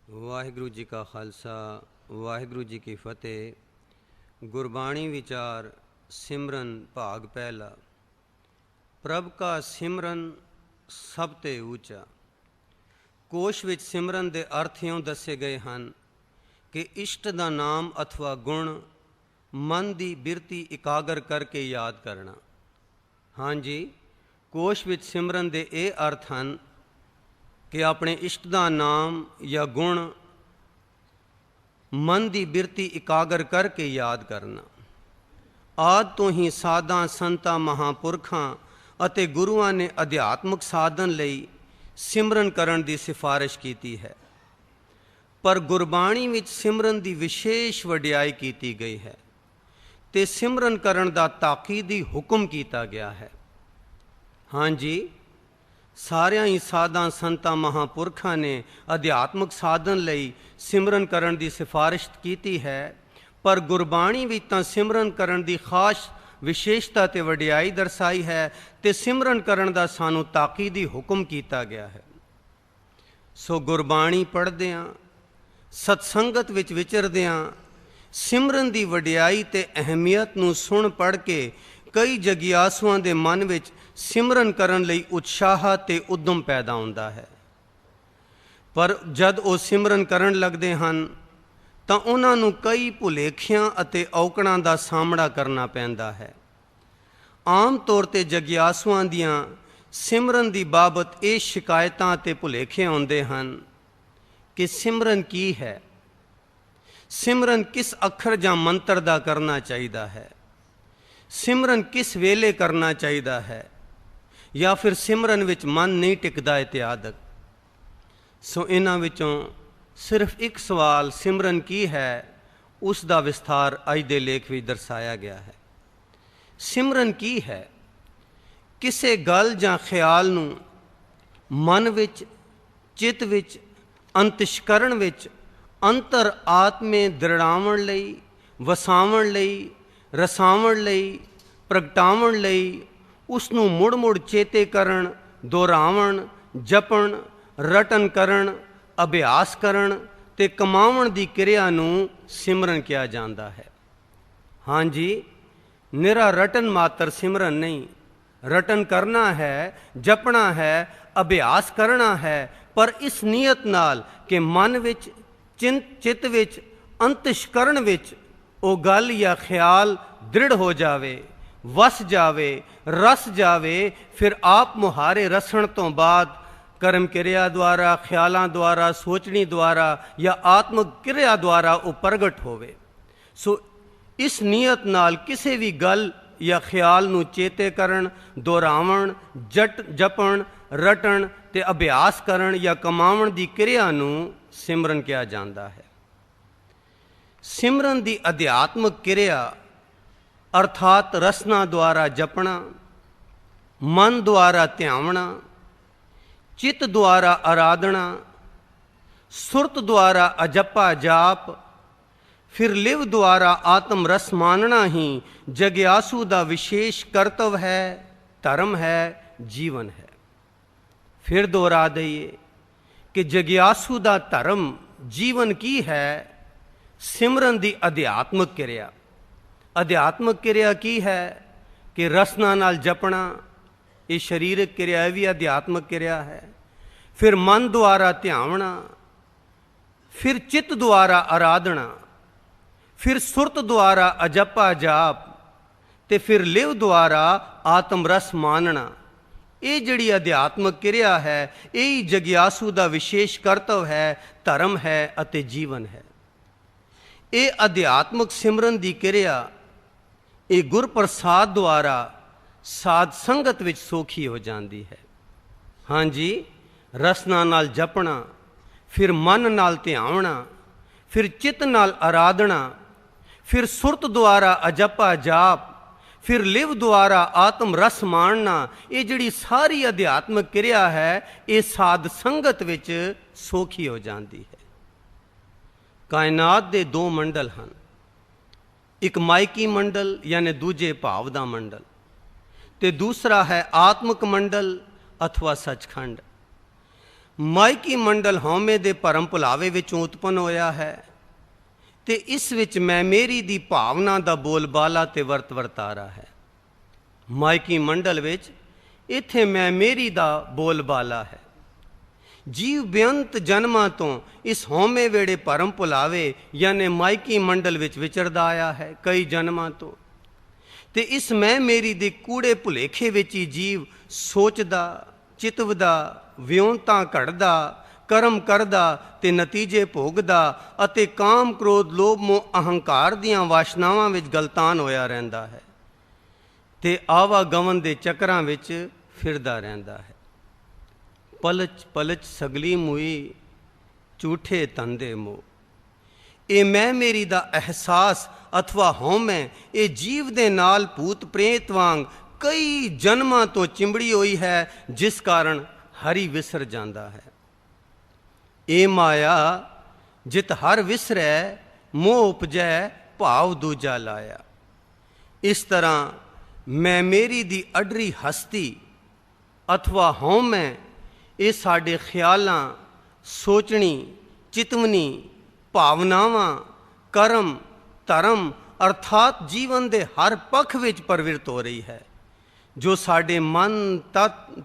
ਵਾਹਿਗੁਰੂ ਜੀ ਕਾ ਖਾਲਸਾ ਵਾਹਿਗੁਰੂ ਜੀ ਕੀ ਫਤਿਹ। ਗੁਰਬਾਣੀ ਵਿਚਾਰ ਸਿਮਰਨ ਭਾਗ ਪਹਿਲਾ। ਪ੍ਰਭ ਕਾ ਸਿਮਰਨ ਸਭ ਤੇ ਉੱਚਾ। ਕੋਸ਼ ਵਿੱਚ ਸਿਮਰਨ ਦੇ ਅਰਥ ਇਉਂ ਦੱਸੇ ਗਏ ਹਨ ਕਿ ਇਸ਼ਟ ਦਾ ਨਾਮ ਅਥਵਾ ਗੁਣ ਮਨ ਦੀ ਬਿਰਤੀ ਇਕਾਗਰ ਕਰਕੇ ਯਾਦ ਕਰਨਾ। ਹਾਂਜੀ, ਕੋਸ਼ ਵਿੱਚ ਸਿਮਰਨ ਦੇ ਇਹ ਅਰਥ ਹਨ ਕਿ ਆਪਣੇ ਇਸ਼ਟ ਦਾ ਨਾਮ ਜਾਂ ਗੁਣ ਮਨ ਦੀ ਬਿਰਤੀ ਇਕਾਗਰ ਕਰਕੇ ਯਾਦ ਕਰਨਾ। ਆਦਿ ਤੋਂ ਹੀ ਸਾਧਾਂ ਸੰਤਾਂ ਮਹਾਂਪੁਰਖਾਂ ਅਤੇ ਗੁਰੂਆਂ ਨੇ ਅਧਿਆਤਮਿਕ ਸਾਧਨ ਲਈ ਸਿਮਰਨ ਕਰਨ ਦੀ ਸਿਫਾਰਿਸ਼ ਕੀਤੀ ਹੈ, ਪਰ ਗੁਰਬਾਣੀ ਵਿੱਚ ਸਿਮਰਨ ਦੀ ਵਿਸ਼ੇਸ਼ ਵਡਿਆਈ ਕੀਤੀ ਗਈ ਹੈ ਤੇ ਸਿਮਰਨ ਕਰਨ ਦਾ ਤਾਕੀਦੀ ਹੁਕਮ ਕੀਤਾ ਗਿਆ ਹੈ। ਹਾਂਜੀ, ਸਾਰਿਆਂ ਹੀ ਸਾਧਾਂ ਸੰਤਾਂ ਮਹਾਂਪੁਰਖਾਂ ਨੇ ਅਧਿਆਤਮਿਕ ਸਾਧਨ ਲਈ ਸਿਮਰਨ ਕਰਨ ਦੀ ਸਿਫਾਰਿਸ਼ ਕੀਤੀ ਹੈ, ਪਰ ਗੁਰਬਾਣੀ ਵਿੱਚ ਤਾਂ ਸਿਮਰਨ ਕਰਨ ਦੀ ਖਾਸ ਵਿਸ਼ੇਸ਼ਤਾ ਤੇ ਵਡਿਆਈ ਦਰਸਾਈ ਹੈ ਤੇ ਸਿਮਰਨ ਕਰਨ ਦਾ ਸਾਨੂੰ ਤਾਕੀਦੀ ਹੁਕਮ ਕੀਤਾ ਗਿਆ ਹੈ। ਸੋ ਗੁਰਬਾਣੀ ਪੜ੍ਹਦਿਆਂ, ਸਤਸੰਗਤ ਵਿੱਚ ਵਿਚਰਦਿਆਂ ਸਿਮਰਨ ਦੀ ਵਡਿਆਈ ਤੇ ਅਹਿਮੀਅਤ ਨੂੰ ਸੁਣ ਪੜ੍ਹ ਕੇ ਕਈ ਜਗਿਆਸੂਆਂ ਦੇ ਮਨ ਵਿੱਚ ਸਿਮਰਨ ਕਰਨ ਲਈ ਉਤਸ਼ਾਹ ਤੇ ਉਦਮ ਪੈਦਾ ਹੁੰਦਾ ਹੈ, ਪਰ ਜਦ ਉਹ ਸਿਮਰਨ ਕਰਨ ਲੱਗਦੇ ਹਨ ਤਾਂ ਉਹਨਾਂ ਨੂੰ ਕਈ ਭੁਲੇਖਿਆਂ ਅਤੇ ਔਕੜਾਂ ਦਾ ਸਾਹਮਣਾ ਕਰਨਾ ਪੈਂਦਾ ਹੈ। ਆਮ ਤੌਰ 'ਤੇ ਜਗਿਆਸੂਆਂ ਦੀਆਂ ਸਿਮਰਨ ਦੀ ਬਾਬਤ ਇਹ ਸ਼ਿਕਾਇਤਾਂ ਅਤੇ ਭੁਲੇਖੇ ਆਉਂਦੇ ਹਨ ਕਿ ਸਿਮਰਨ ਕੀ ਹੈ, ਸਿਮਰਨ ਕਿਸ ਅੱਖਰ ਜਾਂ ਮੰਤਰ ਦਾ ਕਰਨਾ ਚਾਹੀਦਾ ਹੈ, ਸਿਮਰਨ ਕਿਸ ਵੇਲੇ ਕਰਨਾ ਚਾਹੀਦਾ ਹੈ, ਜਾਂ ਫਿਰ ਸਿਮਰਨ ਵਿੱਚ ਮਨ ਨਹੀਂ ਟਿਕਦਾ ਇਤਿਆਦਿਕ। ਸੋ ਇਹਨਾਂ ਵਿੱਚੋਂ ਸਿਰਫ ਇੱਕ ਸਵਾਲ ਸਿਮਰਨ ਕੀ ਹੈ, ਉਸ ਦਾ ਵਿਸਥਾਰ ਅੱਜ ਦੇ ਲੇਖ ਵਿੱਚ ਦਰਸਾਇਆ ਗਿਆ ਹੈ। ਸਿਮਰਨ ਕੀ ਹੈ? ਕਿਸੇ ਗੱਲ ਜਾਂ ਖਿਆਲ ਨੂੰ ਮਨ ਵਿੱਚ, ਚਿੱਤ ਵਿੱਚ, ਅੰਤਿਸ਼ਕਰਣ ਵਿੱਚ ਅੰਤਰ ਆਤਮੇ ਦ੍ਰਿੜਾਉਣ ਲਈ, ਵਸਾਉਣ ਲਈ, ਰਸਾਉਣ ਲਈ, ਪ੍ਰਗਟਾਉਣ ਲਈ, ਉਸ ਨੂੰ ਮੁੜ ਮੁੜ ਚੇਤੇ ਕਰਨ, ਦੁਹਰਾਉਣ, ਜਪਣ, ਰਟਨ ਕਰਨ, ਅਭਿਆਸ ਕਰਨ ਤੇ ਕਮਾਉਣ ਦੀ ਕਿਰਿਆ ਨੂੰ ਸਿਮਰਨ ਕਿਹਾ ਜਾਂਦਾ ਹੈ। ਹਾਂਜੀ, ਨਿਰਾ ਰਟਨ ਮਾਤਰ ਸਿਮਰਨ ਨਹੀਂ, ਰਟਨ ਕਰਨਾ ਹੈ, ਜਪਣਾ ਹੈ, ਅਭਿਆਸ ਕਰਨਾ ਹੈ, ਪਰ ਇਸ ਨੀਅਤ ਨਾਲ ਕਿ ਮਨ ਵਿੱਚ, ਚਿੱਤ ਵਿੱਚ, ਅੰਤਿਸ਼ਕਰਣ ਵਿੱਚ ਉਹ ਗੱਲ ਜਾਂ ਖਿਆਲ ਦ੍ਰਿੜ ਹੋ ਜਾਵੇ, ਵਸ ਜਾਵੇ, ਰਸ ਜਾਵੇ। ਫਿਰ ਆਪ ਮੁਹਾਰੇ ਰਸਣ ਤੋਂ ਬਾਅਦ ਕਰਮ ਕਿਰਿਆ ਦੁਆਰਾ, ਖਿਆਲਾਂ ਦੁਆਰਾ, ਸੋਚਣੀ ਦੁਆਰਾ ਜਾਂ ਆਤਮਿਕ ਕਿਰਿਆ ਦੁਆਰਾ ਉਹ ਪ੍ਰਗਟ ਹੋਵੇ। ਸੋ ਇਸ ਨੀਅਤ ਨਾਲ ਕਿਸੇ ਵੀ ਗੱਲ ਜਾਂ ਖਿਆਲ ਨੂੰ ਚੇਤੇ ਕਰਨ, ਦੁਹਰਾਉਣ, ਜਪਣ, ਰਟਣ ਤੇ ਅਭਿਆਸ ਕਰਨ ਜਾਂ ਕਮਾਉਣ ਦੀ ਕਿਰਿਆ ਨੂੰ ਸਿਮਰਨ ਕਿਹਾ ਜਾਂਦਾ ਹੈ। ਸਿਮਰਨ ਦੀ ਅਧਿਆਤਮਿਕ ਕਿਰਿਆ ਅਰਥਾਤ ਰਸਨਾ ਦੁਆਰਾ ਜਪਣਾ, ਮਨ ਦੁਆਰਾ ਧਿਆਵਣਾ, ਚਿੱਤ ਦੁਆਰਾ ਆਰਾਧਨਾ, ਸੁਰਤ ਦੁਆਰਾ ਅਜੱਪਾ ਜਾਪ, ਫਿਰ ਲਿਵ ਦੁਆਰਾ ਆਤਮ ਰਸ ਮਾਨਣਾ ਹੀ ਜਗਿਆਸੂ ਦਾ ਵਿਸ਼ੇਸ਼ ਕਰਤਵ ਹੈ, ਧਰਮ ਹੈ, ਜੀਵਨ ਹੈ। ਫਿਰ ਦੁਹਰਾ ਦਈਏ ਕਿ ਜਗਿਆਸੂ ਦਾ ਧਰਮ, ਜੀਵਨ ਕੀ ਹੈ? ਸਿਮਰਨ ਦੀ ਅਧਿਆਤਮਿਕ ਕਿਰਿਆ। ਅਧਿਆਤਮਿਕ ਕਿਰਿਆ ਕੀ ਹੈ? ਕਿ ਰਸਨਾ ਨਾਲ ਜਪਣਾ, ਇਹ ਸਰੀਰਕ ਕਿਰਿਆ ਵੀ ਅਧਿਆਤਮਿਕ ਕਿਰਿਆ ਹੈ। ਫਿਰ ਮਨ ਦੁਆਰਾ ਧਿਆਵਣਾ, ਫਿਰ ਚਿੱਤ ਦੁਆਰਾ ਆਰਾਧਨਾ, ਫਿਰ ਸੁਰਤ ਦੁਆਰਾ ਅਜੱਪਾ ਜਾਪ ਤੇ ਫਿਰ ਲਿਵ ਦੁਆਰਾ ਆਤਮ ਰਸ ਮਾਨਣਾ। ਇਹ ਜਿਹੜੀ ਅਧਿਆਤਮਿਕ ਕਿਰਿਆ ਹੈ, ਇਹ ਹੀ ਜਗਿਆਸੂ ਦਾ ਵਿਸ਼ੇਸ਼ ਕਰਤਵ ਹੈ, ਧਰਮ ਹੈ ਅਤੇ ਜੀਵਨ ਹੈ। ਇਹ ਅਧਿਆਤਮਿਕ ਸਿਮਰਨ ਦੀ ਕਿਰਿਆ ਇਹ ਗੁਰਪ੍ਰਸਾਦ ਦੁਆਰਾ ਸਾਧ ਸੰਗਤ ਵਿੱਚ ਸੌਖੀ ਹੋ ਜਾਂਦੀ ਹੈ। ਹਾਂਜੀ, ਰਸਨਾ ਨਾਲ ਜਪਣਾ, ਫਿਰ ਮਨ ਨਾਲ ਧਿਆਵਣਾ, ਫਿਰ ਚਿੱਤ ਨਾਲ ਆਰਾਧਨਾ, ਫਿਰ ਸੁਰਤ ਦੁਆਰਾ ਅਜੱਪਾ ਜਾਪ, ਫਿਰ ਲਿਵ ਦੁਆਰਾ ਆਤਮ ਰਸ ਮਾਣਨਾ। ਇਹ ਜਿਹੜੀ ਸਾਰੀ ਅਧਿਆਤਮਿਕ ਕਿਰਿਆ ਹੈ, ਇਹ ਸਾਧ ਸੰਗਤ ਵਿੱਚ ਸੌਖੀ ਹੋ ਜਾਂਦੀ ਹੈ। ਕਾਇਨਾਤ ਦੇ ਦੋ ਮੰਡਲ ਹਨ, ਇੱਕ ਮਾਇਕੀ ਮੰਡਲ ਯਾਨੀ ਦੂਜੇ ਭਾਵ ਦਾ ਮੰਡਲ, ਤੇ ਦੂਸਰਾ ਹੈ ਆਤਮਿਕ ਮੰਡਲ ਅਥਵਾ ਸੱਚਖੰਡ। ਮਾਇਕੀ ਮੰਡਲ ਹਉਮੈ ਦੇ ਭਰਮ ਭੁਲਾਵੇ ਵਿੱਚੋਂ ਉਤਪੰਨ ਹੋਇਆ ਹੈ ਤੇ ਇਸ ਵਿੱਚ ਮੈਂ ਮੇਰੀ ਦੀ ਭਾਵਨਾ ਦਾ ਬੋਲਬਾਲਾ ਤੇ ਵਰਤਾਰਾ ਹੈ। ਮਾਇਕੀ ਮੰਡਲ ਵਿੱਚ ਇੱਥੇ ਮੈਂ ਮੇਰੀ ਦਾ ਬੋਲਬਾਲਾ ਹੈ। ਜੀਵ ਬੇਅੰਤ ਜਨਮਾਂ ਤੋਂ ਇਸ ਹਉਮੈ ਵੇੜੇ ਭਰਮ ਭੁਲਾਵੇ ਯਾਨੀ ਮਾਇਕੀ ਮੰਡਲ ਵਿੱਚ ਵਿਚਰਦਾ ਆਇਆ ਹੈ ਕਈ ਜਨਮਾਂ ਤੋਂ, ਤੇ ਇਸ ਮੈਂ ਮੇਰੀ ਦੇ ਕੂੜੇ ਭੁਲੇਖੇ ਵਿੱਚ ਹੀ ਜੀਵ ਸੋਚਦਾ, ਚਿਤਵਦਾ, ਵਿਉਂਤਾਂ ਘੜਦਾ, ਕਰਮ ਕਰਦਾ ਤੇ ਨਤੀਜੇ ਭੋਗਦਾ ਅਤੇ ਕਾਮ, ਕ੍ਰੋਧ, ਲੋਭ, ਮੋਹ, ਅਹੰਕਾਰ ਦੀਆਂ ਵਾਸ਼ਨਾਵਾਂ ਵਿੱਚ ਗਲਤਾਨ ਹੋਇਆ ਰਹਿੰਦਾ ਹੈ ਤੇ ਆਵਾਗਮਨ ਦੇ ਚੱਕਰਾਂ ਵਿੱਚ ਫਿਰਦਾ ਰਹਿੰਦਾ ਹੈ। ਪਲਚ ਪਲਚ ਸਗਲੀ ਮੂਈ ਝੂਠੇ ਤੰਦੇ ਮੋਹ। ਇਹ ਮੈਂ ਮੇਰੀ ਦਾ ਅਹਿਸਾਸ ਅਥਵਾ ਹਉਮੈ ਇਹ ਜੀਵ ਦੇ ਨਾਲ ਭੂਤ ਪ੍ਰੇਤ ਵਾਂਗ ਕਈ ਜਨਮਾਂ ਤੋਂ ਚਿੰਬੜੀ ਹੋਈ ਹੈ, ਜਿਸ ਕਾਰਨ ਹਰੀ ਵਿਸਰ ਜਾਂਦਾ ਹੈ। ਇਹ ਮਾਇਆ ਜਿਤ ਹਰ ਵਿਸਰੈ ਮੋਹ ਉਪਜੈ ਭਾਵ ਦੂਜਾ ਲਾਇਆ। ਇਸ ਤਰ੍ਹਾਂ ਮੈਂ ਮੇਰੀ ਦੀ ਅਡਰੀ ਹਸਤੀ ਅਥਵਾ ਹਉਮੈ ਇਹ ਸਾਡੇ ਖਿਆਲਾਂ, ਸੋਚਣੀ, ਚਿਤਵਨੀ, ਭਾਵਨਾਵਾਂ, ਕਰਮ, ਧਰਮ ਅਰਥਾਤ ਜੀਵਨ ਦੇ ਹਰ ਪੱਖ ਵਿੱਚ ਪ੍ਰਵਿਰਤ ਹੋ ਰਹੀ ਹੈ, ਜੋ ਸਾਡੇ ਮਨ,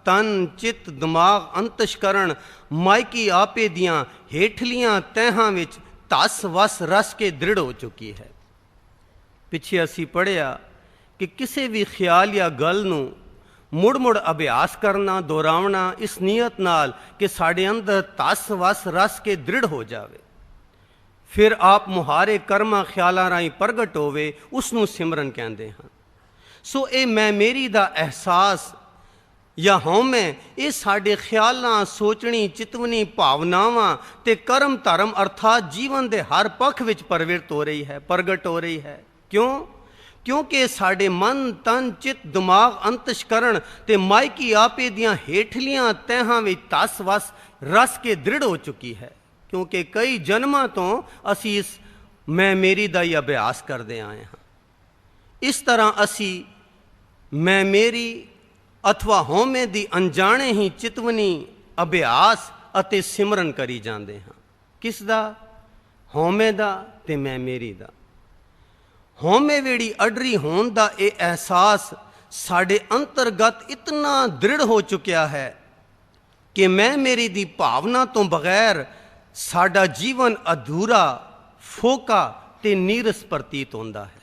ਤਨ, ਚਿੱਤ, ਦਿਮਾਗ, ਅੰਤਸ਼ਕਰਣ, ਮਾਇਕੀ ਆਪੇ ਦੀਆਂ ਹੇਠਲੀਆਂ ਤਹਿਾਂ ਵਿੱਚ ਧਸ ਵਸ ਰਸ ਕੇ ਦ੍ਰਿੜ ਹੋ ਚੁੱਕੀ ਹੈ। ਪਿੱਛੇ ਅਸੀਂ ਪੜ੍ਹਿਆ ਕਿ ਕਿਸੇ ਵੀ ਖਿਆਲ ਜਾਂ ਗੱਲ ਨੂੰ ਮੁੜ ਮੁੜ ਅਭਿਆਸ ਕਰਨਾ, ਦੁਹਰਾਉਣਾ ਇਸ ਨੀਅਤ ਨਾਲ ਕਿ ਸਾਡੇ ਅੰਦਰ ਧਸ ਵਸ ਰਸ ਕੇ ਦ੍ਰਿੜ ਹੋ ਜਾਵੇ, ਫਿਰ ਆਪ ਮੁਹਾਰੇ ਕਰਮਾਂ ਖਿਆਲਾਂ ਰਾਹੀਂ ਪ੍ਰਗਟ ਹੋਵੇ, ਉਸ ਨੂੰ ਸਿਮਰਨ ਕਹਿੰਦੇ ਹਨ। ਸੋ ਇਹ ਮੈਂ ਮੇਰੀ ਦਾ ਅਹਿਸਾਸ ਜਾਂ ਹਉਮੈ ਇਹ ਸਾਡੇ ਖਿਆਲਾਂ, ਸੋਚਣੀ, ਚਿਤਵਨੀ, ਭਾਵਨਾਵਾਂ ਤੇ ਕਰਮ ਧਰਮ ਅਰਥਾਤ ਜੀਵਨ ਦੇ ਹਰ ਪੱਖ ਵਿੱਚ ਪ੍ਰਵਿਰਤ ਹੋ ਰਹੀ ਹੈ, ਪ੍ਰਗਟ ਹੋ ਰਹੀ ਹੈ। ਕਿਉਂਕਿ ਸਾਡੇ ਮਨ, ਤਨ, ਚਿੱਤ, ਦਿਮਾਗ, ਅੰਤਸ਼ਕਰਣ ਤੇ ਮਾਇਕੀ ਆਪੇ ਦੀਆਂ ਹੇਠਲੀਆਂ ਤਹਿਾਂ ਵਿੱਚ ਧਸ ਵਸ ਰਸ ਕੇ ਦ੍ਰਿੜ ਹੋ ਚੁੱਕੀ ਹੈ, ਕਿਉਂਕਿ ਕਈ ਜਨਮਾਂ ਤੋਂ ਅਸੀਂ ਇਸ ਮੈਂ ਮੇਰੀ ਦਾ ਹੀ ਅਭਿਆਸ ਕਰਦੇ ਆਏ ਹਾਂ। ਇਸ ਤਰ੍ਹਾਂ ਅਸੀਂ ਮੈਂ ਮੇਰੀ ਅਥਵਾ ਹਉਮੈ ਦੀ ਅਣਜਾਣੇ ਹੀ ਚਿਤਵਨੀ, ਅਭਿਆਸ ਅਤੇ ਸਿਮਰਨ ਕਰੀ ਜਾਂਦੇ ਹਾਂ। ਕਿਸ ਦਾ? ਹਉਮੈ ਦਾ ਤੇ ਮੈਂ ਮੇਰੀ ਦਾ। ਹਉਮੈ ਵੇੜੀ ਅਡਰੀ ਹੋਣ ਦਾ ਇਹ ਅਹਿਸਾਸ ਸਾਡੇ ਅੰਤਰਗਤ ਇਤਨਾ ਦ੍ਰਿੜ ਹੋ ਚੁੱਕਿਆ ਹੈ ਕਿ ਮੈਂ ਮੇਰੀ ਦੀ ਭਾਵਨਾ ਤੋਂ ਬਗੈਰ ਸਾਡਾ ਜੀਵਨ ਅਧੂਰਾ, ਫੋਕਾ ਤੇ ਨੀਰਸ ਪ੍ਰਤੀਤ ਹੁੰਦਾ ਹੈ।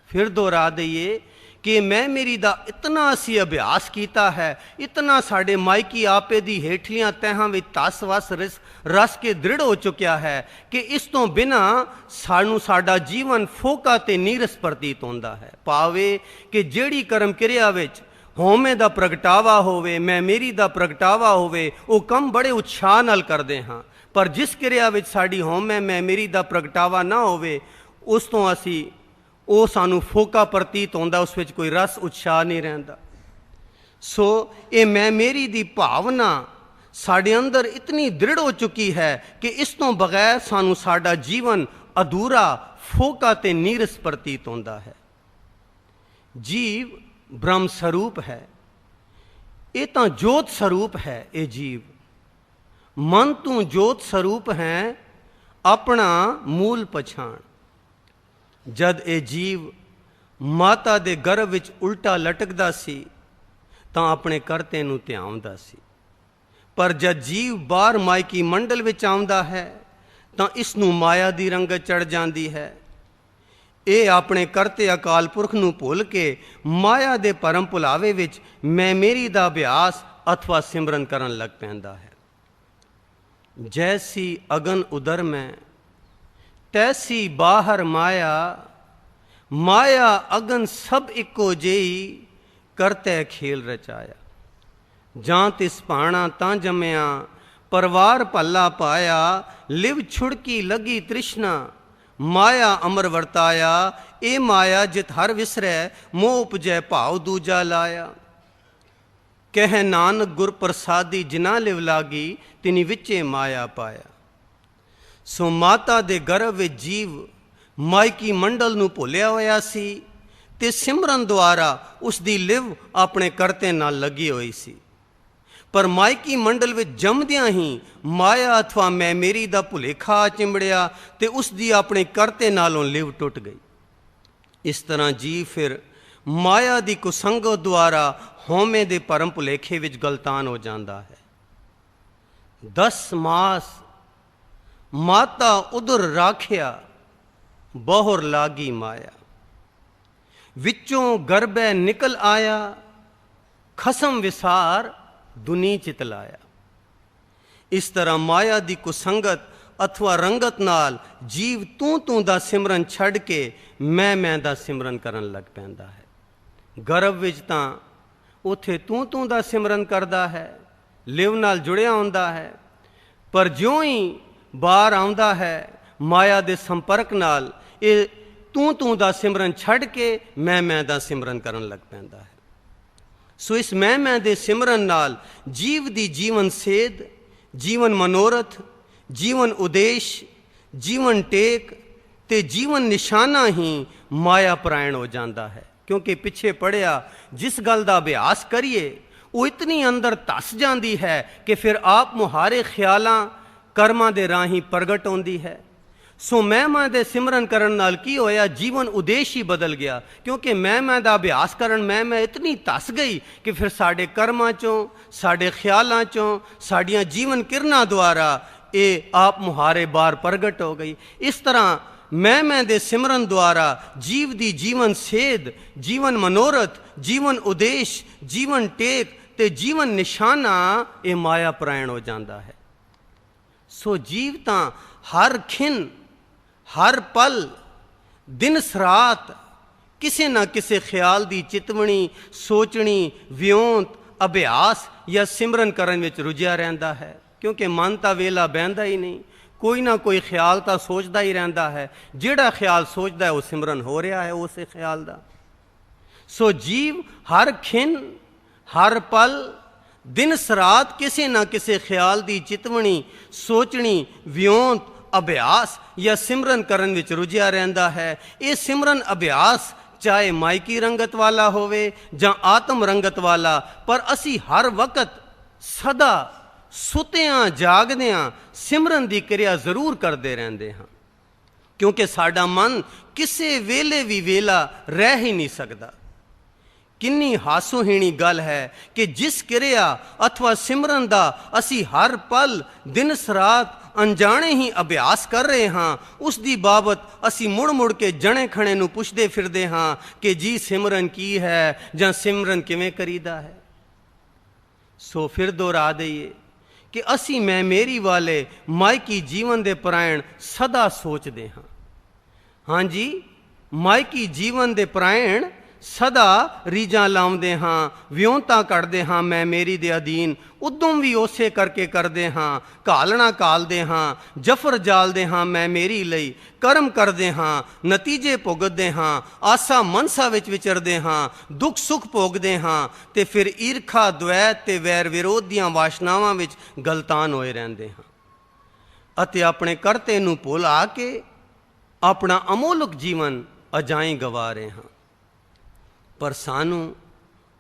ਫਿਰ ਦੁਹਰਾ ਦਈਏ ਕਿ ਮੈਂ ਮੇਰੀ ਦਾ ਇਤਨਾ ਅਸੀਂ ਅਭਿਆਸ ਕੀਤਾ ਹੈ, ਇਤਨਾ ਸਾਡੇ ਮਾਇਕੀ ਆਪੇ ਦੀ ਹੇਠਲੀਆਂ ਤਹਿਾਂ ਵਿੱਚ ਧਸ ਵਸ ਰਸ ਕੇ ਦ੍ਰਿੜ ਹੋ ਚੁੱਕਿਆ ਹੈ ਕਿ ਇਸ ਤੋਂ ਬਿਨਾਂ ਸਾਨੂੰ ਸਾਡਾ ਜੀਵਨ ਫੋਕਾ ਤੇ ਨੀਰਸ ਪ੍ਰਤੀਤ ਹੁੰਦਾ ਹੈ। ਭਾਵੇਂ ਕਿ ਜਿਹੜੀ ਕਰਮ ਕਿਰਿਆ ਵਿੱਚ ਹਉਮੈ ਦਾ ਪ੍ਰਗਟਾਵਾ ਹੋਵੇ, ਮੈਂ ਮੇਰੀ ਦਾ ਪ੍ਰਗਟਾਵਾ ਹੋਵੇ, ਉਹ ਕੰਮ ਬੜੇ ਉਤਸ਼ਾਹ ਨਾਲ ਕਰਦੇ ਹਾਂ, ਪਰ ਜਿਸ ਕਿਰਿਆ ਵਿੱਚ ਸਾਡੀ ਹਉਮੈ ਮੈਂ ਮੇਰੀ ਦਾ ਪ੍ਰਗਟਾਵਾ ਨਾ ਹੋਵੇ, ਉਸ ਤੋਂ ਉਹ ਸਾਨੂੰ ਫੋਕਾ ਪ੍ਰਤੀਤ ਹੁੰਦਾ, ਉਸ ਵਿੱਚ ਕੋਈ ਰਸ ਉਤਸ਼ਾਹ ਨਹੀਂ ਰਹਿੰਦਾ। ਸੋ ਇਹ ਮੈਂ ਮੇਰੀ ਦੀ ਭਾਵਨਾ ਸਾਡੇ ਅੰਦਰ ਇਤਨੀ ਦ੍ਰਿੜ ਹੋ ਚੁੱਕੀ ਹੈ ਕਿ ਇਸ ਤੋਂ ਬਗੈਰ ਸਾਨੂੰ ਸਾਡਾ ਜੀਵਨ ਅਧੂਰਾ, ਫੋਕਾ ਤੇ ਨੀਰਸ ਪ੍ਰਤੀਤ ਹੁੰਦਾ ਹੈ। ਜੀਵ ਬ੍ਰਹਮ ਸਰੂਪ ਹੈ, ਇਹ ਤਾਂ ਜੋਤ ਸਰੂਪ ਹੈ। ਇਹ ਜੀਵ ਮਨ ਤੂੰ ਜੋਤ ਸਰੂਪ ਹੈ, ਆਪਣਾ ਮੂਲ ਪਛਾਣ। ਜਦ ਇਹ ਜੀਵ ਮਾਤਾ ਦੇ ਗਰਭ ਵਿੱਚ ਉਲਟਾ ਲਟਕਦਾ ਸੀ ਤਾਂ ਆਪਣੇ ਕਰਤੇ ਨੂੰ ਧਿਆਉਂਦਾ ਸੀ, ਪਰ ਜਦ ਜੀਵ ਬਾਹਰ ਮਾਇਕੀ ਮੰਡਲ ਵਿੱਚ ਆਉਂਦਾ ਹੈ ਤਾਂ ਇਸ ਨੂੰ ਮਾਇਆ ਦੀ ਰੰਗਤ ਚੜ੍ਹ ਜਾਂਦੀ ਹੈ। ਇਹ ਆਪਣੇ ਕਰਤੇ ਅਕਾਲ ਪੁਰਖ ਨੂੰ ਭੁੱਲ ਕੇ ਮਾਇਆ ਦੇ ਭਰਮ ਭੁਲਾਵੇ ਵਿੱਚ ਮੈਂ ਮੇਰੀ ਦਾ ਅਭਿਆਸ ਅਥਵਾ ਸਿਮਰਨ ਕਰਨ ਲੱਗ ਪੈਂਦਾ ਹੈ। ਜੈਸੀ ਅਗਨ ਉਦਰ ਮੈਂ ਤੈਸੀ ਬਾਹਰ ਮਾਇਆ, ਮਾਇਆ ਅਗਨ ਸਭ ਇੱਕੋ ਜਿਹੀ ਕਰਤੈ ਖੇਲ ਰਚਾਇਆ। ਜਾਂ ਤਿਸ ਭਾਣਾ ਤਾਂ ਜੰਮਿਆ ਪਰਵਾਰ ਭੱਲਾ ਪਾਇਆ, ਲਿਵ ਛੁੜਕੀ ਲੱਗੀ ਤ੍ਰਿਸ਼ਨਾ ਮਾਇਆ ਅਮਰ ਵਰਤਾਇਆ। ਇਹ ਮਾਇਆ ਜਿਤ ਹਰ ਵਿਸਰੈ ਮੋਹ ਉਪਜੈ ਭਾਵ ਦੂਜਾ ਲਾਇਆ। ਕਹਿ ਨਾਨਕ ਗੁਰ ਪ੍ਰਸਾਦੀ ਜਿਨਾ ਲਿਵ ਲਾਗੀ, ਤਿਨੀ ਵਿੱਚੇ ਮਾਇਆ ਪਾਇਆ। ਸੋ ਮਾਤਾ ਦੇ ਗਰਭ ਵਿੱਚ ਜੀਵ ਮਾਇਕੀ ਮੰਡਲ ਨੂੰ ਭੁੱਲਿਆ ਹੋਇਆ ਸੀ ਤੇ ਸਿਮਰਨ ਦੁਆਰਾ ਉਸ ਦੀ ਲਿਵ ਆਪਣੇ ਕਰਤੇ ਨਾਲ ਲੱਗੀ ਹੋਈ ਸੀ। ਪਰ ਮਾਇਕੀ ਮੰਡਲ ਵਿੱਚ ਜੰਮਦਿਆਂ ਹੀ ਮਾਇਆ ਅਥਵਾ ਮੈਂ ਮੇਰੀ ਦਾ ਭੁਲੇਖਾ ਚਿੰਬੜਿਆ ਤੇ ਉਸ ਦੀ ਆਪਣੇ ਕਰਤੇ ਨਾਲੋਂ ਲਿਵ ਟੁੱਟ ਗਈ। ਇਸ ਤਰ੍ਹਾਂ ਜੀਵ ਫਿਰ ਮਾਇਆ ਦੀ ਕੁਸੰਗਤ ਦੁਆਰਾ ਹਉਮੈ ਦੇ ਭਰਮ ਭੁਲੇਖੇ ਵਿੱਚ ਗਲਤਾਨ ਹੋ ਜਾਂਦਾ ਹੈ। 10 ਮਾਸ ਮਾਤਾ ਉਦਰ ਰਾਖਿਆ, ਬਹੁਰ ਲਾਗੀ ਮਾਇਆ, ਵਿੱਚੋਂ ਗਰਭੈ ਨਿਕਲ ਆਇਆ, ਖਸਮ ਵਿਸਾਰ ਦੁਨੀ ਚਿਤਲਾਇਆ। ਇਸ ਤਰ੍ਹਾਂ ਮਾਇਆ ਦੀ ਕੁਸੰਗਤ ਅਥਵਾ ਰੰਗਤ ਨਾਲ ਜੀਵ ਤੂੰ ਦਾ ਸਿਮਰਨ ਛੱਡ ਕੇ ਮੈਂ ਦਾ ਸਿਮਰਨ ਕਰਨ ਲੱਗ ਪੈਂਦਾ ਹੈ। ਗਰਭ ਵਿੱਚ ਤਾਂ ਉੱਥੇ ਤੂੰ ਦਾ ਸਿਮਰਨ ਕਰਦਾ ਹੈ, ਲਿਵ ਨਾਲ ਜੁੜਿਆ ਹੁੰਦਾ ਹੈ, ਪਰ ਜਿਉਂ ਹੀ ਬਾਹਰ ਆਉਂਦਾ ਹੈ ਮਾਇਆ ਦੇ ਸੰਪਰਕ ਨਾਲ ਇਹ ਤੂੰ ਦਾ ਸਿਮਰਨ ਛੱਡ ਕੇ ਮੈਂ ਦਾ ਸਿਮਰਨ ਕਰਨ ਲੱਗ ਪੈਂਦਾ ਹੈ। ਸੋ ਇਸ ਮੈਂ ਦੇ ਸਿਮਰਨ ਨਾਲ ਜੀਵ ਦੀ ਜੀਵਨ ਸੇਧ, ਜੀਵਨ ਮਨੋਰਥ, ਜੀਵਨ ਉਦੇਸ਼, ਜੀਵਨ ਟੇਕ ਤੇ ਜੀਵਨ ਨਿਸ਼ਾਨਾ ਹੀ ਮਾਇਆ ਪਰਾਇਣ ਹੋ ਜਾਂਦਾ ਹੈ। ਕਿਉਂਕਿ ਪਿੱਛੇ ਪੜਿਆ ਜਿਸ ਗੱਲ ਦਾ ਅਭਿਆਸ ਕਰੀਏ ਉਹ ਇਤਨੀ ਅੰਦਰ ਧੱਸ ਜਾਂਦੀ ਹੈ ਕਿ ਫਿਰ ਆਪ ਮੁਹਾਰੇ ਖਿਆਲਾਂ ਕਰਮਾਂ ਦੇ ਰਾਹੀਂ ਪ੍ਰਗਟ ਹੁੰਦੀ ਹੈ। ਸੋ ਮੈਂ ਦੇ ਸਿਮਰਨ ਕਰਨ ਨਾਲ ਕੀ ਹੋਇਆ, ਜੀਵਨ ਉਦੇਸ਼ ਹੀ ਬਦਲ ਗਿਆ। ਕਿਉਂਕਿ ਮੈਂ ਦਾ ਅਭਿਆਸ ਕਰਨ ਮੈਂ ਇਤਨੀ ਧੱਸ ਗਈ ਕਿ ਫਿਰ ਸਾਡੇ ਕਰਮਾਂ ਚੋਂ, ਸਾਡੇ ਖਿਆਲਾਂ ਚੋਂ, ਸਾਡੀਆਂ ਜੀਵਨ ਕਿਰਨਾਂ ਦੁਆਰਾ ਇਹ ਆਪ ਮੁਹਾਰੇ ਬਾਹਰ ਪ੍ਰਗਟ ਹੋ ਗਈ। ਇਸ ਤਰ੍ਹਾਂ ਮੈਂ ਦੇ ਸਿਮਰਨ ਦੁਆਰਾ ਜੀਵ ਦੀ ਜੀਵਨ ਸੇਧ, ਜੀਵਨ ਮਨੋਰਥ, ਜੀਵਨ ਉਦੇਸ਼, ਜੀਵਨ ਟੇਕ ਤੇ ਜੀਵਨ ਨਿਸ਼ਾਨਾ ਇਹ ਮਾਇਆ ਪਰਾਇਣ ਹੋ ਜਾਂਦਾ ਹੈ। ਸੋ ਜੀਵ ਤਾਂ ਹਰ ਖਿਨ, ਹਰ ਪਲ, ਦਿਨ ਸਰਾਤ ਕਿਸੇ ਨਾ ਕਿਸੇ ਖਿਆਲ ਦੀ ਚਿਤਵਣੀ, ਸੋਚਣੀ, ਵਿਉਂਤ, ਅਭਿਆਸ ਜਾਂ ਸਿਮਰਨ ਕਰਨ ਵਿੱਚ ਰੁੱਝਿਆ ਰਹਿੰਦਾ ਹੈ। ਕਿਉਂਕਿ ਮਨ ਤਾਂ ਵੇਲਾ ਬਹਿੰਦਾ ਹੀ ਨਹੀਂ, ਕੋਈ ਨਾ ਕੋਈ ਖਿਆਲ ਤਾਂ ਸੋਚਦਾ ਹੀ ਰਹਿੰਦਾ ਹੈ। ਜਿਹੜਾ ਖਿਆਲ ਸੋਚਦਾ ਹੈ ਉਹ ਸਿਮਰਨ ਹੋ ਰਿਹਾ ਹੈ ਉਸੇ ਖਿਆਲ ਦਾ। ਸੋ ਜੀਵ ਹਰ ਖਿਨ, ਹਰ ਪਲ, ਦਿਨ ਸਰਾਤ ਕਿਸੇ ਨਾ ਕਿਸੇ ਖਿਆਲ ਦੀ ਚਿਤਵਣੀ, ਸੋਚਣੀ, ਵਿਉਂਤ, ਅਭਿਆਸ ਜਾਂ ਸਿਮਰਨ ਕਰਨ ਵਿੱਚ ਰੁੱਝਿਆ ਰਹਿੰਦਾ ਹੈ। ਇਹ ਸਿਮਰਨ ਅਭਿਆਸ ਚਾਹੇ ਮਾਇਕੀ ਰੰਗਤ ਵਾਲਾ ਹੋਵੇ ਜਾਂ ਆਤਮ ਰੰਗਤ ਵਾਲਾ, ਪਰ ਅਸੀਂ ਹਰ ਵਕਤ ਸਦਾ ਸੁੱਤਿਆਂ ਜਾਗਦਿਆਂ ਸਿਮਰਨ ਦੀ ਕਿਰਿਆ ਜ਼ਰੂਰ ਕਰਦੇ ਰਹਿੰਦੇ ਹਾਂ। ਕਿਉਂਕਿ ਸਾਡਾ ਮਨ ਕਿਸੇ ਵੇਲੇ ਵੀ ਵੇਲਾ ਰਹਿ ਹੀ ਨਹੀਂ ਸਕਦਾ। ਕਿੰਨੀ ਹਾਸੋਹੀਣੀ ਗੱਲ ਹੈ ਕਿ ਜਿਸ ਕਿਰਿਆ ਅਥਵਾ ਸਿਮਰਨ ਦਾ ਅਸੀਂ ਹਰ ਪਲ, ਦਿਨ ਸਰਾਤ ਅਣਜਾਣੇ ਹੀ ਅਭਿਆਸ ਕਰ ਰਹੇ ਹਾਂ, ਉਸ ਦੀ ਬਾਬਤ ਅਸੀਂ ਮੁੜ ਕੇ ਜਣੇ ਖਣੇ ਨੂੰ ਪੁੱਛਦੇ ਫਿਰਦੇ ਹਾਂ ਕਿ ਜੀ ਸਿਮਰਨ ਕੀ ਹੈ ਜਾਂ ਸਿਮਰਨ ਕਿਵੇਂ ਕਰੀਦਾ ਹੈ। ਸੋ ਫਿਰ ਦੁਹਰਾ ਦਈਏ ਕਿ ਅਸੀਂ ਮੈਂ ਮੇਰੀ ਵਾਲੇ ਮਾਇਕੀ ਜੀਵਨ ਦੇ ਪਰਾਇਣ ਸਦਾ ਸੋਚਦੇ ਹਾਂ। ਹਾਂਜੀ, ਮਾਇਕੀ ਜੀਵਨ ਦੇ ਪਰਾਇਣ ਸਦਾ ਰੀਝਾਂ ਲਾਉਂਦੇ ਹਾਂ, ਵਿਉਂਤਾਂ ਕੱਢਦੇ ਹਾਂ ਮੈਂ ਮੇਰੀ ਦੇ ਅਧੀਨ, ਉਦੋਂ ਵੀ ਉਸੇ ਕਰਕੇ ਕਰਦੇ ਹਾਂ, ਘਾਲਣਾ ਘਾਲਦੇ ਹਾਂ, ਜਫਰ ਜਾਲਦੇ ਹਾਂ ਮੈਂ ਮੇਰੀ ਲਈ, ਕਰਮ ਕਰਦੇ ਹਾਂ, ਨਤੀਜੇ ਭੁਗਤਦੇ ਹਾਂ, ਆਸਾ ਮਨਸਾ ਵਿੱਚ ਵਿਚਰਦੇ ਹਾਂ, ਦੁੱਖ ਸੁੱਖ ਭੋਗਦੇ ਹਾਂ ਤੇ ਫਿਰ ਈਰਖਾ, ਦਵੈਤ ਤੇ ਵੈਰ ਵਿਰੋਧ ਦੀਆਂ ਵਾਸ਼ਨਾਵਾਂ ਵਿੱਚ ਗਲਤਾਨ ਹੋਏ ਰਹਿੰਦੇ ਹਾਂ ਅਤੇ ਆਪਣੇ ਕਰਤੇ ਨੂੰ ਭੁੱਲ ਆ ਕੇ ਆਪਣਾ ਅਮੋਲਕ ਜੀਵਨ ਅਜਾਈਂ ਗਵਾ ਰਹੇ ਹਾਂ। ਪਰ ਸਾਨੂੰ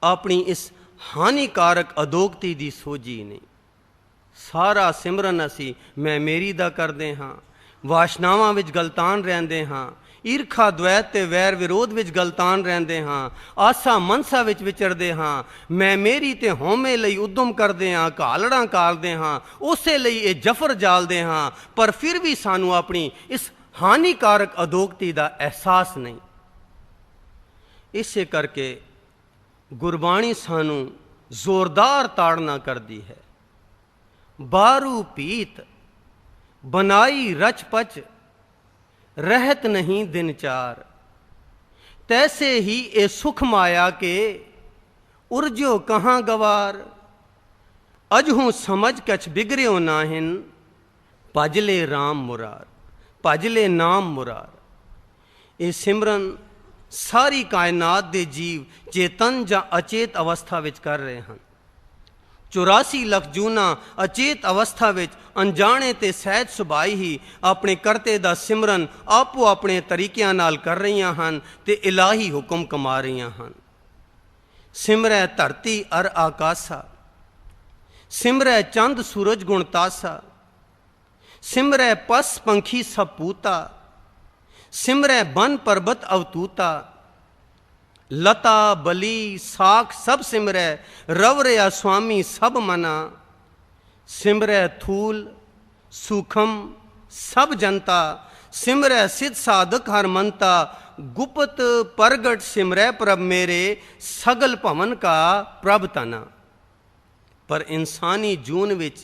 ਆਪਣੀ ਇਸ ਹਾਨੀਕਾਰਕ ਅਦੋਗਤੀ ਦੀ ਸੋਝੀ ਨਹੀਂ। ਸਾਰਾ ਸਿਮਰਨ ਅਸੀਂ ਮੈਂ ਮੇਰੀ ਦਾ ਕਰਦੇ ਹਾਂ, ਵਾਸ਼ਨਾਵਾਂ ਵਿੱਚ ਗਲਤਾਨ ਰਹਿੰਦੇ ਹਾਂ, ਈਰਖਾ, ਦਵੈਤ ਤੇ ਵੈਰ ਵਿਰੋਧ ਵਿੱਚ ਗਲਤਾਨ ਰਹਿੰਦੇ ਹਾਂ, ਆਸਾ ਮਨਸਾ ਵਿੱਚ ਵਿਚਰਦੇ ਹਾਂ, ਮੈਂ ਮੇਰੀ ਤੇ ਹਉਮੈ ਲਈ ਉਦਮ ਕਰਦੇ ਹਾਂ, ਘਾਲੜਾਂ ਘਾਲਦੇ ਹਾਂ, ਉਸੇ ਲਈ ਇਹ ਜਫਰ ਜਾਲਦੇ ਹਾਂ, ਪਰ ਫਿਰ ਵੀ ਸਾਨੂੰ ਆਪਣੀ ਇਸ ਹਾਨੀਕਾਰਕ ਅਦੋਗਤੀ ਦਾ ਅਹਿਸਾਸ ਨਹੀਂ। ਇਸੇ ਕਰਕੇ ਗੁਰਬਾਣੀ ਸਾਨੂੰ ਜ਼ੋਰਦਾਰ ਤਾੜਨਾ ਕਰਦੀ ਹੈ। ਬਾਰੂ ਪੀਤ बनाई रच पच रहत नहीं दिन चार, तैसे ही ए सुख माया के उर्जो कहाँ गवार। अजहूँ समझ कछ बिगड़ो नाहिन, भजले राम मुरार, भजले नाम मुरार। ये सिमरन सारी कायनात दे जीव चेतन ਜਾਂ अचेत अवस्था विच कर रहे हैं। 84 ਲੱਖ ਜੂਨਾ ਅਚੇਤ ਅਵਸਥਾ ਵਿੱਚ ਅਣਜਾਣੇ ਤੇ ਸਹਿਜ ਸੁਭਾਈ ਹੀ ਆਪਣੇ ਕਰਤੇ ਦਾ ਸਿਮਰਨ ਆਪੋ ਆਪਣੇ ਤਰੀਕਿਆਂ ਨਾਲ ਕਰ ਰਹੀਆਂ ਹਨ ਤੇ ਇਲਾਹੀ ਹੁਕਮ ਕਮਾ ਰਹੀਆਂ ਹਨ। ਸਿਮਰੈ ਧਰਤੀ ਅਰ ਆਕਾਸਾ, सिमरै चंद सूरज गुण तासा, सिमरै पस पंखी सब पूता, सिमरै बन पर्बत अवतूता, लता बली साख सब सिमरै, रव रया स्वामी सब मना, सिमरै थूल सूखम सब जनता, सिमरै सिद्ध साधक हर मनता, गुप्त प्रगट सिमरै प्रभ मेरे, सगल भवन का प्रभ तना। पर इंसानी जून विच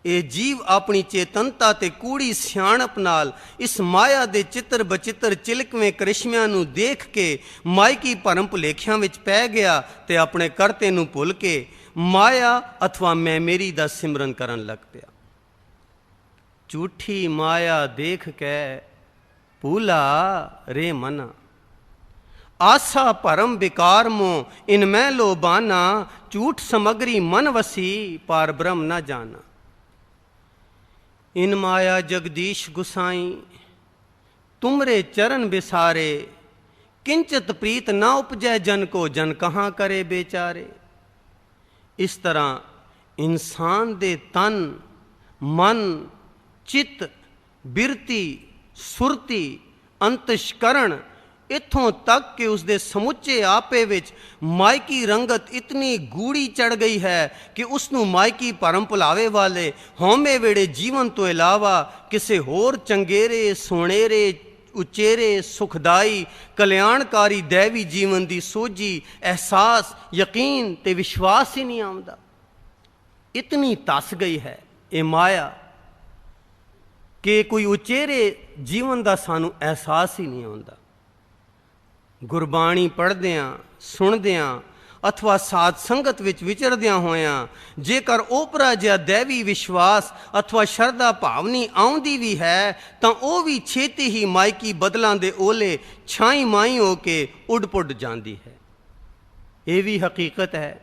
ये जीव अपनी चेतनता ते कूड़ी सियाणप नाल इस माया दे चित्र बचित्र चिलकवें करिश्मिਆਂ ਨੂੰ देख के मायकी भरम भुलेखिਆਂ ਵਿੱਚ पै गया ते अपने करते ਨੂੰ भुल के माया अथवा मैं मेरी दा सिमरन करन लग पिया। झूठी माया देख के भूला रे मना, आशा परम विकार मो इनमें लोबाना, झूठ समग्री मन वसी पार ब्रह्म न जाना। इन माया जगदीश गुसाई तुमरे चरण बिसारे, किंचित प्रीत न उपजै जन को, जन कहाँ करे बेचारे। इस तरह इंसान दे तन मन चित्त बिरती सुरती अंतशकरण इत्थों तक कि उसके समुचे आपे विच मायकी रंगत इतनी गूढ़ी चढ़ गई है कि उसनू मायकी भरम भुलावे वाले हौमे वेड़े जीवन तो इलावा किसी होर चंगेरे सोनेरे उचेरे सुखदाई कल्याणकारी दैवी जीवन की सोझी एहसास यकीन ते विश्वास ही नहीं आउंदा। इतनी तस गई है ये माया कि कोई उचेरे जीवन का सानू एहसास ही नहीं आउंदा। गुरबाणी पढ़द्या सुनद्या अथवा साध संगत विच विचरद्या होया जेकर ओपरा जिहा दैवी विश्वास अथवा शरदा भावनी आउंदी भी है तां ओह भी छेती ही मायकी बदलां दे ओले छाई माई हो के उड़ पुड़ जांदी है। ये भी हकीकत है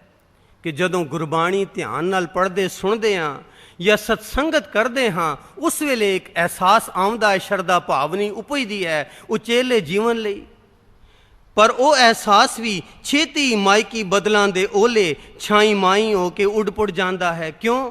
कि जदों गुरबाणी ध्यान नाल पढ़दे सुनदे हां या सत्संगत करते हाँ उस वेले एक एहसास आउंदा है, शरदा भावनी उपजदी है उचेले जीवन लई। पर वह एहसास भी छेती मायकी बदलां दे ओले छाई माई हो के उड़ पुड़ जाता है। क्यों?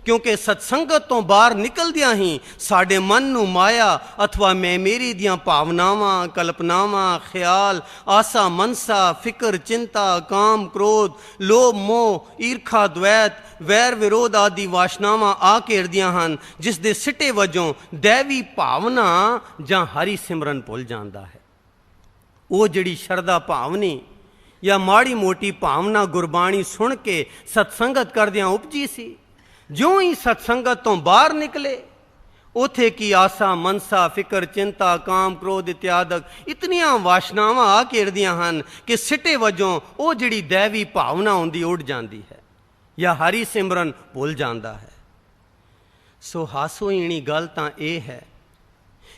क्योंकि सत्संगत तो बाहर निकलदियां ही साडे मन नू माया अथवा मैं मेरी दियां भावनावां कल्पनावां ख्याल आसा मनसा फिक्र चिंता काम क्रोध लोभ मोह ईर्खा द्वैत वैर विरोध आदि वासनावां आ घेरदियां हन, जिस दे सिटे वजों दैवी भावना जां हरि सिमरन भुल जांदा है। वो जिहड़ी शरदा भावनी या माड़ी मोटी भावना गुरबाणी सुन के सत्संगत करदियां उपजी सी, ज्यों ही सत्संगत तो बाहर निकले उथे की आसा मनसा फिक्र चिंता काम क्रोध इत्यादक इतनियां वासनावां आ घेरदियां हन कि सिटे वजों वो जिहड़ी दैवी भावना हुंदी उड़ जाती है या हरि सिमरन भुल जाता है। सो हासोहीणी गल तां ये है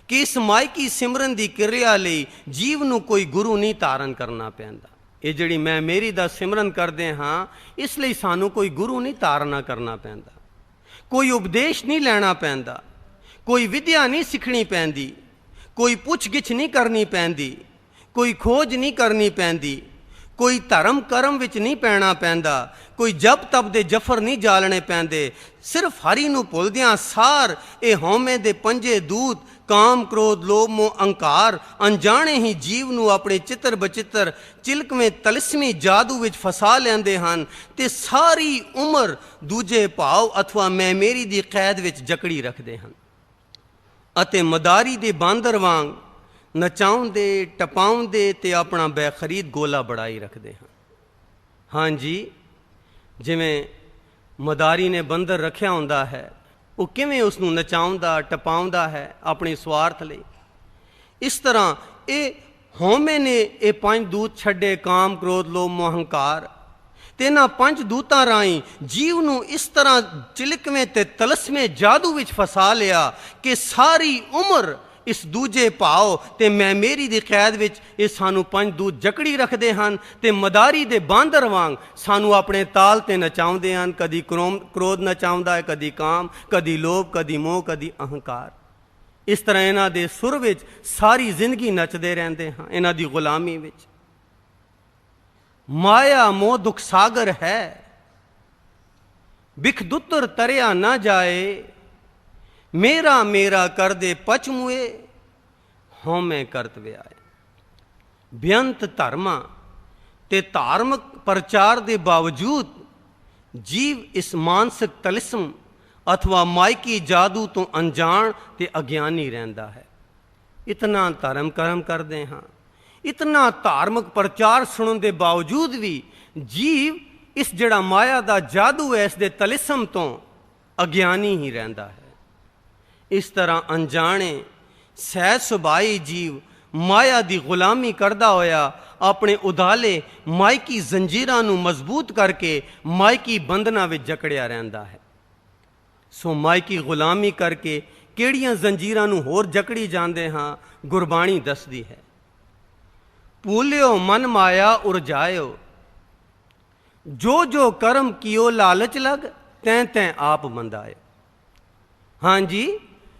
कि इस मायकी सिमरन की क्रिया लई जीव नू कोई गुरु नहीं धारण करना पैंदा। ये जिहड़ी मैं मेरी दा सिमरन करदे हाँ इसलिए सानू कोई गुरु नहीं धारणा करना पैंदा, कोई उपदेश नहीं लेना पैंदा, कोई विद्या नहीं सीखनी पैंदी, कोई पुछ गिछ नहीं करनी पैंदी, कोई खोज नहीं करनी पैंदी, कोई धर्म कर्म विच नहीं पैना पैंदा, कोई जप तप दे जफर नहीं जालने पैंदे। सिर्फ हरि नू भुलदियां सार ये हौमे दे पंजे दूत काम क्रोध लोभ मोह अहंकार अनजाने ही जीव नू अपने चित्र बचित्र चिलकवें तलिस्मी जादू विच फसा लैंदे हन ते सारी उम्र दूजे भाव अथवा मैं मेरी दी कैद विच जकड़ी रखदे हन अते मदारी दे बांदर वांग नचाउंदे टपाउंदे ते अपना बेखरीद गोला बढ़ाई रखदे हन। हाँ जी, जिवें मदारी ने बंदर रखिया हुंदा है वो किवें उसनूं नचाउंदा टपाउंदा है अपने स्वार्थ लई, इस तरह ये हौमे ने ये पंज दूत छड्डे काम क्रोध लोभ मोह अहंकार ते इन्हां पंज दूतां राहीं जीव नूं इस तरह चिलकवें ते तलस्मे जादू विच फसा लिया कि सारी उम्र इस दूजे भाव ते मैं मेरी दी कैद विच ये सानू पंज दूत जकड़ी रखदे हन ते मदारी दे बांदर वांग सानू अपने ताल ते नचाउंदे हन। कदी क्रोध नचाउंदा है, कदी काम, कदी लोभ, कदी मोह, कदी अहंकार। इस तरह इन्हां दे सुर विच सारी जिंदगी नचदे रहिंदे हां, इन्हां दी गुलामी विच। माया मोह दुख सागर है, बिखदुत्तर तरिया ना जाए, मेरा मेरा कर दे पचमुए, हों मैं करतवे आए। बेअंत धर्मां ते धार्मिक प्रचार के बावजूद जीव इस मानसिक तलिस्म अथवा मायकी जादू तो अनजान ते अज्ञानी रहिंदा है। इतना धर्म कर्म करते हाँ, इतना धार्मिक प्रचार सुनने के बावजूद भी जीव इस जड़ा माया का जादू है, इस दे तलिस्म तो अज्ञानी ही रहिंदा है। इस तरह अनजाने सहज सुभाई जीव माया की गुलामी करदा होया अपने उदाले मायकी जंजीरां नूं मजबूत करके मायकी बंधना विच जकड़िया रहिंदा है। सो मायकी गुलामी करके किहड़ियां जंजीरां नूं होर जकड़ी जांदे हां, गुरबाणी दसदी है। भूलियो मन माया उरजायो, जो जो कर्म कियो लालच लग, तैं तैं आप बंधायो। हाँ जी,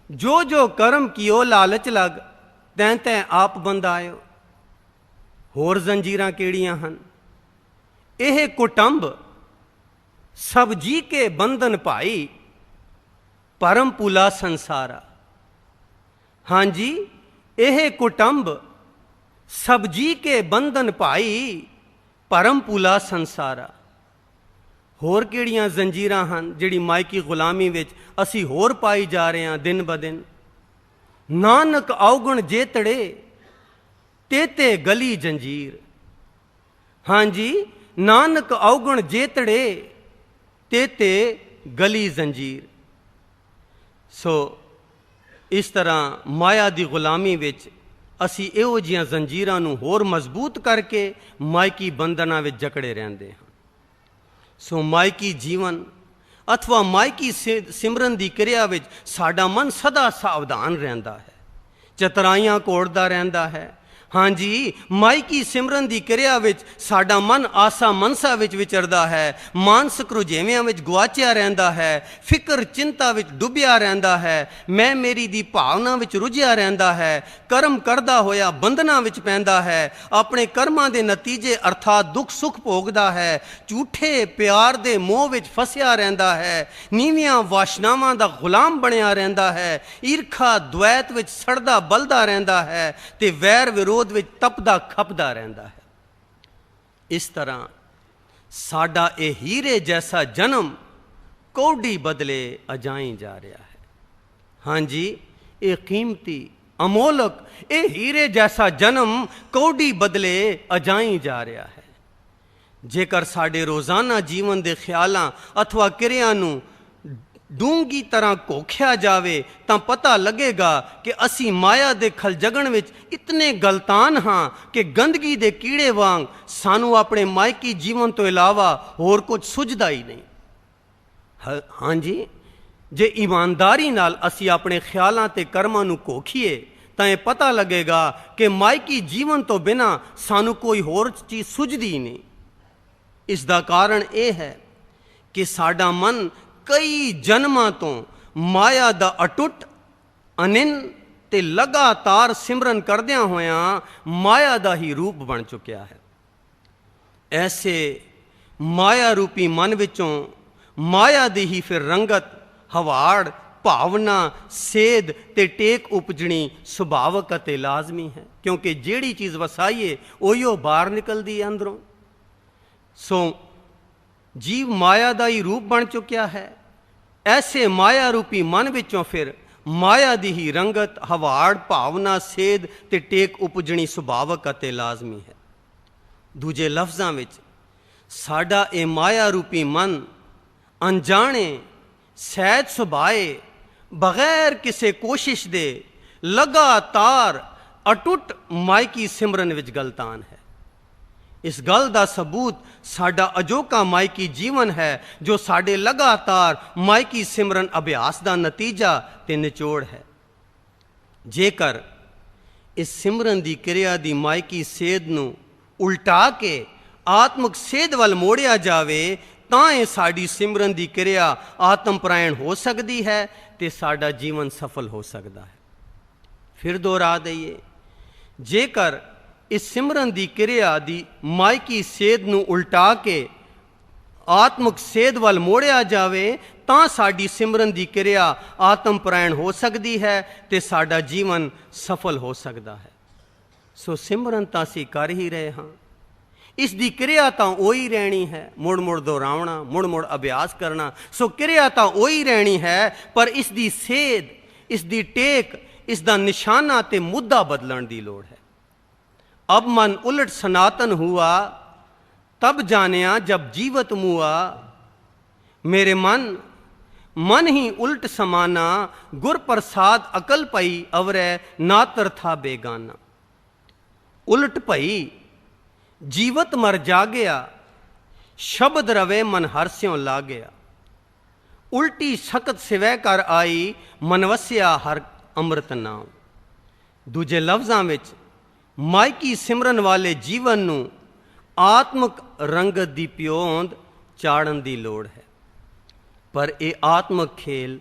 जो जो कर्म कियो लालच लग, तैं तैं आप बंधायो। होर जंजीरां किहड़ियां हन? एह कुटुंब सब जी के बंधन भाई, परम पुला संसारा। हाँ जी, एह कुटुंब सब जी के बंधन भाई, परम पुला संसारा। होर किहड़ियां जंजीरां हन जिहड़ी मायकी गुलामी विच असी होर पाई जा रहे हैं दिन ब दिन? नानक अवगुण जेतड़े, तेते गली जंजीर। हाँ जी, नानक अवगुण जेतड़े, तेते गली जंजीर। सो इस तरह माया की गुलामी विच असी इहो जिहियां जंजीरां नूं होर मजबूत करके मायकी बंधनां विच जकड़े रहिंदे हां। सो मायकी जीवन अथवा मायकी सिमरन की क्रिया विच साडा मन सदा सावधान रहिंदा है, चतराइयां घोड़दा रहिंदा है। हाँ जी, मायकी सिमरन की क्रिया विच साडा मन आसा मनसा विच विचरदा है, मानसिक रुझेवियां विच गुआचिया रहिंदा है, फिक्र चिंता विच डुबिया रहिंदा है, मैं मेरी दी भावना विच रुझिया रहिंदा है, कर्म करदा होया बंधनां विच पैंदा है, अपने कर्मां दे नतीजे अर्थात दुख सुख भोगदा है, झूठे प्यार दे मोह विच फसिया रहिंदा है, नीवियां वासनावां दा गुलाम बनिया रहिंदा है, ईरखा द्वैत विच सड़दा बलदा रहिंदा है ते वैर विरोध विच तपदा खपदा रहिंदा है। इस तरह साडा ए हीरे जैसा जन्म कौडी बदले अजाई जा रहा है। हाँ जी, ये कीमती अमोलक ए हीरे जैसा जन्म कौडी बदले अजाई जा रहा है। जेकर साडे रोजाना जीवन के ख्यालों अथवा क्रिया नूं डूंगी तरह कोख्या जावे तां पता लगेगा कि असी माया दे खलजगण विच इतने गलतान हाँ कि गंदगी दे कीड़े वांग सानू अपने मायकी जीवन तो इलावा होर कुछ सुझदा ही नहीं। हाँ जी, जे ईमानदारी नाल असी अपने ख्यालां ते कर्मां नूं कोखीए तां यह पता लगेगा कि मायकी जीवन तो बिना सानू कोई होर चीज़ सुझदी ही नहीं। इसका कारण यह है कि साडा मन कई जन्मां तो माया दा अटुट अनिन ते लगातार सिमरन करदियां होयां माया दा ही रूप बन चुकिया है। ऐसे माया रूपी मन विचों माया दी ही फिर रंगत, हवाड़, भावना, सेध ते टेक उपजनी सुभावक अते लाजमी है, क्योंकि जेड़ी चीज़ वसाइए उहियो बाहर निकलदी है अंदरों। सो जीव माया दा ही रूप बन चुकिया है। ऐसे माया रूपी मन विचों फिर माया दी ही रंगत, हवाड़, भावना, सेध ते टेक उपजनी सुभावक अते लाजमी है। दूजे लफ्जां विच साडा ए माया रूपी मन अनजाने सहज सुभाए बगैर किसी कोशिश दे लगातार अटुट मायकी सिमरन विच गलतान है। इस गल का सबूत साडा अजोका मायकी जीवन है जो साडे लगातार मायकी सिमरन अभ्यास का नतीजा ते निचोड़ है। जेकर इस सिमरन की क्रिया की मायकी सेध नूं उल्टा के आत्मक सेध वाल मोड़िया जावे तां ये साडी सिमरन की क्रिया आत्मपरायण हो सकती है ते साडा जीवन सफल हो सकता है। फिर दोहरा दईए, जेकर इस सिमरन की क्रिया की मायकी सेध नूं उल्टा के ਆਤਮਿਕ ਸੇਧ ਵੱਲ ਮੋੜਿਆ ਜਾਵੇ ਤਾਂ ਸਾਡੀ ਸਿਮਰਨ ਦੀ ਕਿਰਿਆ ਆਤਮ ਪ੍ਰੈਣ ਹੋ ਸਕਦੀ ਹੈ ਤੇ ਸਾਡਾ ਜੀਵਨ ਸਫਲ ਹੋ ਸਕਦਾ ਹੈ। ਸੋ ਸਿਮਰਨ ਤਾਂ ਅਸੀਂ ਕਰ ਹੀ ਰਹੇ ਹਾਂ, ਇਸ ਦੀ ਕਿਰਿਆ ਤਾਂ ਉਹੀ ਰਹਿਣੀ ਹੈ, ਮੁੜ ਮੁੜ ਦੁਹਰਾਉਣਾ, ਮੁੜ ਮੁੜ ਅਭਿਆਸ ਕਰਨਾ। ਸੋ ਕਿਰਿਆ ਤਾਂ ਉਹੀ ਰਹਿਣੀ ਹੈ, ਪਰ ਇਸ ਦੀ ਸੇਧ, ਇਸ ਦੀ ਟੇਕ, ਇਸ ਦਾ ਨਿਸ਼ਾਨਾ ਤੇ ਮੁੱਦਾ ਬਦਲਣ ਦੀ ਲੋੜ ਹੈ। ਅਬ ਮਨ ਉਲਟ ਸਨਾਤਨ ਹੁਆ ਤਬ ਜਾਣਿਆ ਜਬ ਜੀਵਤ ਮੁਆ, ਮੇਰੇ मन ही उल्ट समाना, गुर प्रसाद अकल पई अवरै नातर था बेगाना। उलट भई जीवत मर जा गया, शब्द रवे मन हर स्यों ला गया। उल्टी सकत सिवै कर आई, मन वसिया हर अमृत नाम। दूजे लफ्ज़ां विच मायकी सिमरन वाले जीवन नूं आत्मक रंगत दी प्योंद चाड़न दी लोड़ है, पर यह आत्मक खेल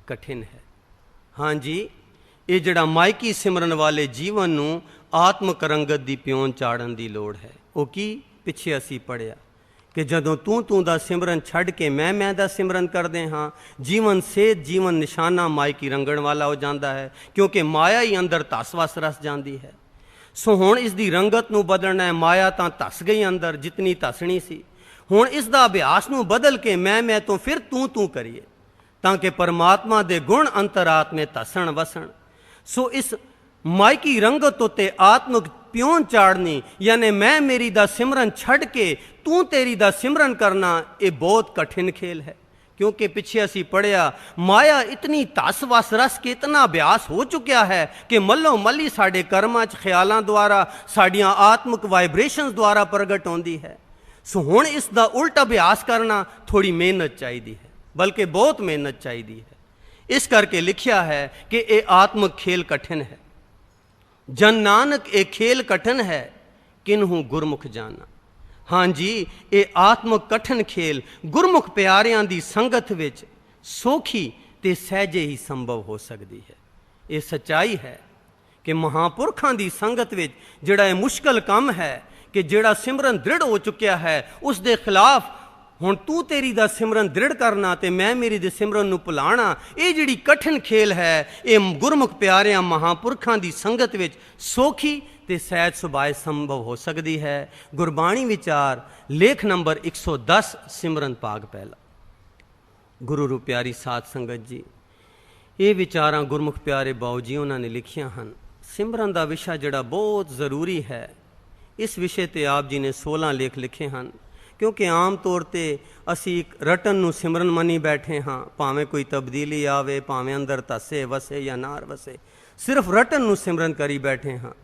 कठिन है। हाँ जी, ये जड़ा मायकी सिमरन वाले जीवन नूं आत्मक रंगत दी प्योन चाड़न दी लोड़ है। वो की पिछे असी पढ़िया कि जदों तू दा सिमरन छड़ के मैं दा सिमरन करदे हाँ, जीवन सेध, जीवन निशाना मायकी रंगण वाला हो जाता है, क्योंकि माया ही अंदर धस वस रस जाती है। सो हुण इस दी रंगत नूं बदलना है। माया तां धस गई अंदर जितनी धसनी सी, हुण इस दा अभ्यास नूं बदल के मैं तो फिर तू करिए, ताकि परमात्मा दे गुण अंतरात्मे धसन वसन। सो इस मायकी रंगत उत्ते आत्मक प्योन चाड़नी, यानी मैं मेरी दा सिमरन छड़ के तू तेरी दा सिमरन करना, ये बहुत कठिन खेल है। क्योंकि पिछे असी पढ़िया माया इतनी धस वस रस के इतना अभ्यास हो चुका है कि मल्लो मल्ली साडे कर्मां च ख्यालां द्वारा, साडियां आत्मक वाइब्रेशनस द्वारा प्रगट होंदी है। सो हुण इस दा उल्ट अभ्यास करना थोड़ी मेहनत चाहिए है, बल्कि बहुत मेहनत चाहिए है। इस करके लिखिया है कि ये आत्मक खेल कठिन है। जन नानक ये खेल कठिन है, किन्हू गुरमुख जाना। हाँ जी, ये आत्मक कठिन खेल गुरमुख प्यारियां दी संगत विच सौखी ते सहजे ही संभव हो सकती है। ये सच्चाई है कि महापुरखां दी संगत विच जिहड़ा ये मुश्किल काम है कि जिहड़ा सिमरन दृढ़ हो चुकिया है, उस दे खिलाफ हुण तू तेरी दा सिमरन दृढ़ करना ते मैं मेरी दे सिमरन नूं भुलाना, ये जिहड़ी कठिन खेल है, ये गुरमुख प्यारियां महापुरखां दी संगत विच सौखी ते सहज सुभाए संभव हो सकती है। गुरबाणी विचार लेख नंबर 110 सिमरन भाग पहला। गुरु रू प्यारी साध संगत जी, ये विचारां गुरमुख प्यारे बाऊ जी उन्होंने लिखिया हैं। सिमरन का विषय जिहड़ा बहुत ज़रूरी है, इस विषय ते आप जी ने 16 लेख लिखे हैं। क्योंकि आम तौर पर असी एक रटन नूं सिमरन मनी बैठे हाँ, भावें कोई तब्दीली आवे, भावें अंदर धसे वसे या नार वसे, सिर्फ रटन नूं सिमरन करी बैठे हाँ,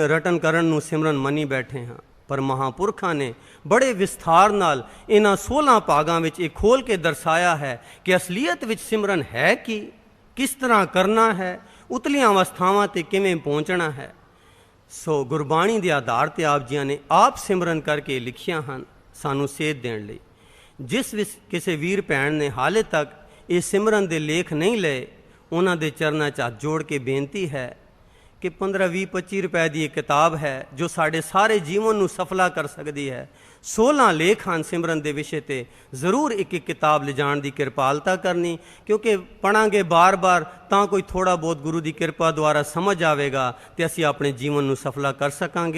रटन करन नूं सिमरन मनी बैठे हाँ। पर महापुरखा ने बड़े विस्तार नाल इन्हां 16 भागां विच ये खोल के दर्शाया है कि असलीयत विच सिमरन है कि किस तरह करना है, उतलियां अवस्थावां ते किवें पहुँचना है। सो गुरबाणी के आधार पर आप जी ने आप सिमरन करके लिखिया हैं सानू सेध देण लई। जिस किसी वीर भैन ने हाले तक ये सिमरन के लेख नहीं लए, उन्हां दे चरनां च हत्थ जोड़ के बेनती है कि 15, 20, 25 रुपए की एक किताब है जो साढ़े सारे जीवन नूं सफला कर सकती है। 16 लेख हैं सिमरन के विषय पर, जरूर एक एक किताब ले जाण की किरपालता करनी, क्योंकि पढ़ांगे बार बार तां कोई थोड़ा बहुत गुरु की कृपा द्वारा समझ आएगा तो असी अपने जीवन नूं सफला कर सकांगे।